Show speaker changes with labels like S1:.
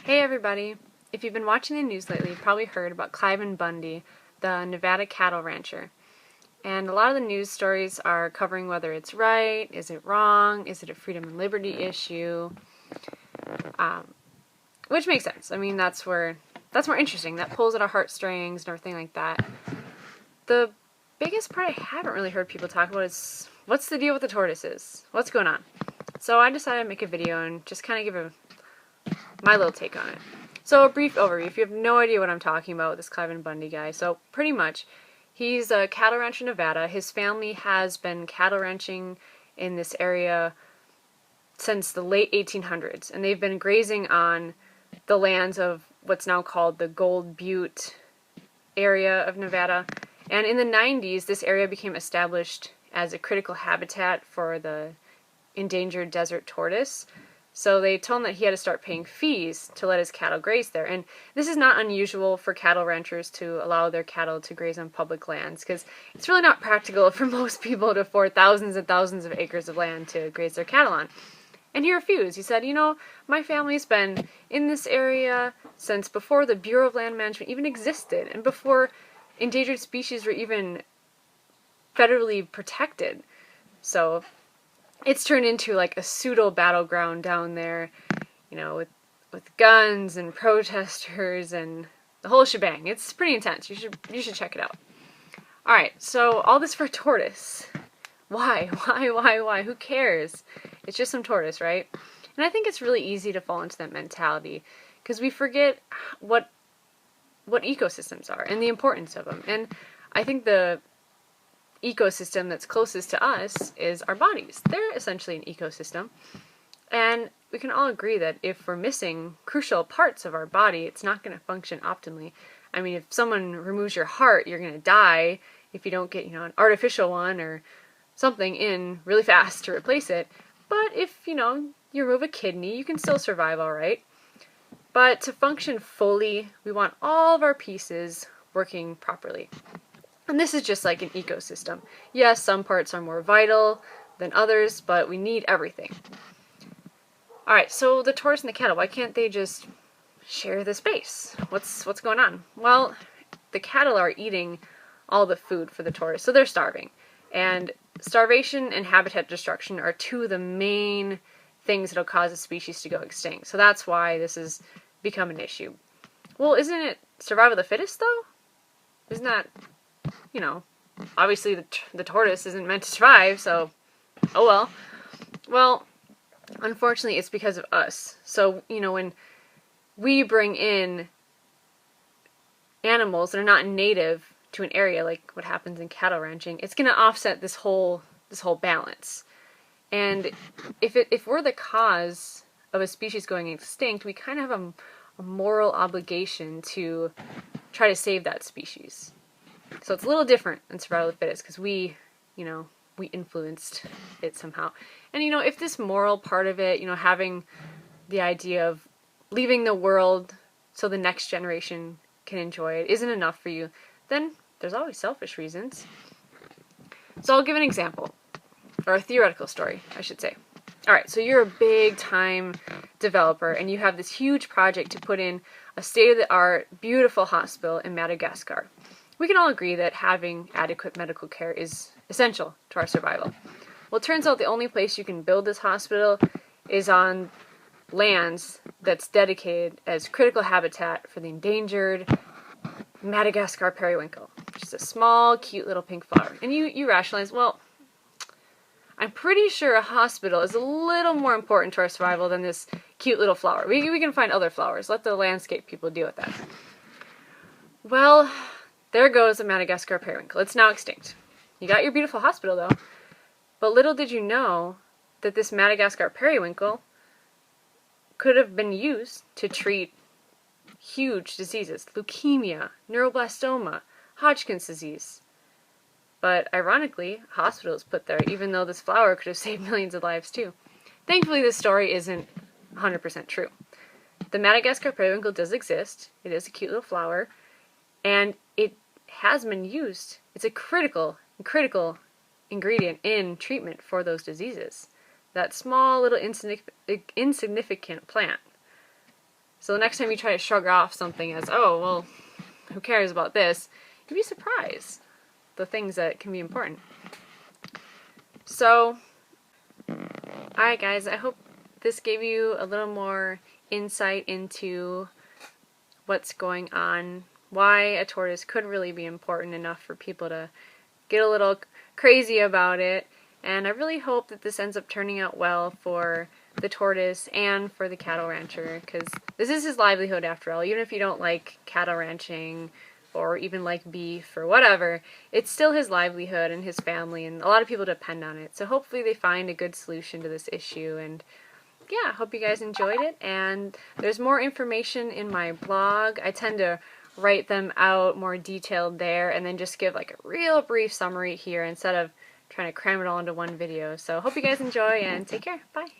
S1: Hey everybody! If you've been watching the news lately, you've probably heard about Cliven Bundy, the Nevada cattle rancher. And a lot of the news stories are covering whether it's right, is it wrong, is it a freedom and liberty issue, which makes sense. I mean, that's more interesting. That pulls at our heartstrings and everything like that. The biggest part I haven't really heard people talk about is what's the deal with the tortoises? What's going on? So I decided to make a video and just kind of give my little take on it. So a brief overview, if you have no idea what I'm talking about with this Cliven Bundy guy. So pretty much, he's a cattle rancher in Nevada. His family has been cattle ranching in this area since the late 1800s, and they've been grazing on the lands of what's now called the Gold Butte area of Nevada. And in the 90s, this area became established as a critical habitat for the endangered desert tortoise. So they told him that he had to start paying fees to let his cattle graze there. And this is not unusual for cattle ranchers to allow their cattle to graze on public lands, because it's really not practical for most people to afford thousands and thousands of acres of land to graze their cattle on. And he refused. He said, my family's been in this area since before the Bureau of Land Management even existed, and before endangered species were even federally protected. So it's turned into like a pseudo battleground down there, with guns and protesters and the whole shebang. It's pretty intense. You should check it out. All right, so all this for a tortoise. Why? Who cares? It's just some tortoise, right? And I think it's really easy to fall into that mentality because we forget what ecosystems are and the importance of them. And I think the ecosystem that's closest to us is our bodies. They're essentially an ecosystem, and we can all agree that if we're missing crucial parts of our body, it's not going to function optimally. I mean, if someone removes your heart, you're going to die if you don't get, an artificial one or something in really fast to replace it. But if, you remove a kidney, you can still survive all right. But to function fully, we want all of our pieces working properly. And this is just like an ecosystem. Yes, some parts are more vital than others, but we need everything. Alright, so the tortoise and the cattle, why can't they just share the space? What's going on? Well, the cattle are eating all the food for the tortoise, so they're starving. And starvation and habitat destruction are two of the main things that'll cause a species to go extinct. So that's why this has become an issue. Well, isn't it survival of the fittest, though? Isn't that... obviously the tortoise isn't meant to survive, so, oh well. Well, unfortunately, it's because of us. So, when we bring in animals that are not native to an area, like what happens in cattle ranching, it's going to offset this whole balance. And if we're the cause of a species going extinct, we kind of have a moral obligation to try to save that species. So it's a little different than survival of the fittest because we influenced it somehow. And, if this moral part of it, having the idea of leaving the world so the next generation can enjoy it isn't enough for you, then there's always selfish reasons. So I'll give an example, or a theoretical story, I should say. Alright, so you're a big-time developer, and you have this huge project to put in a state-of-the-art, beautiful hospital in Madagascar. We can all agree that having adequate medical care is essential to our survival. Well, it turns out the only place you can build this hospital is on lands that's dedicated as critical habitat for the endangered Madagascar periwinkle, which is a small, cute little pink flower. And you rationalize, well, I'm pretty sure a hospital is a little more important to our survival than this cute little flower. We can find other flowers. Let the landscape people deal with that. Well, there goes the Madagascar periwinkle. It's now extinct. You got your beautiful hospital, though. But little did you know that this Madagascar periwinkle could have been used to treat huge diseases. Leukemia, neuroblastoma, Hodgkin's disease. But ironically, a hospital is put there, even though this flower could have saved millions of lives, too. Thankfully, this story isn't 100% true. The Madagascar periwinkle does exist. It is a cute little flower. And it has been used. It's a critical ingredient in treatment for those diseases. That small little insignificant plant. So the next time you try to shrug off something as, oh, well, who cares about this, you'd be surprised the things that can be important. So, alright guys, I hope this gave you a little more insight into what's going on, why a tortoise could really be important enough for people to get a little crazy about it, and I really hope that this ends up turning out well for the tortoise and for the cattle rancher, because this is his livelihood after all. Even if you don't like cattle ranching or even like beef or whatever, it's still his livelihood and his family, and a lot of people depend on it. So hopefully they find a good solution to this issue, and yeah, hope you guys enjoyed it, and there's more information in my blog. I tend to write them out more detailed there and then just give like a real brief summary here instead of trying to cram it all into one video. So hope you guys enjoy and take care. Bye.